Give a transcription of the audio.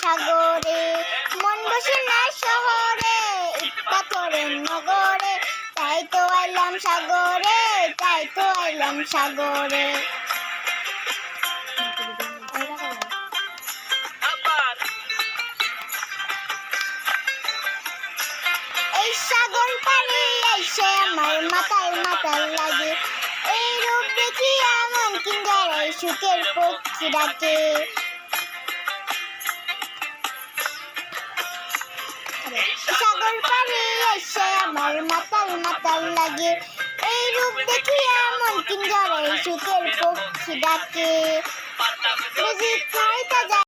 সাগরে, মন বসে না শহরে, ইট পাথরের নগরে, তাই তো আইলাম সাগরে, তাই তো আইলাম সাগরে। এই সাগর পানি এসে আমার মাথায় মাথার লাগে, এই রূপ দেখি এমন কিঞ্জারাই সুখের পক্ষী ডাকে। সাগর পানি এসে আমার মাতাল মাতাল লাগে, এই রূপ দেখি এমন কিঞ্জারাই সুখের পক্ষী ডাকে।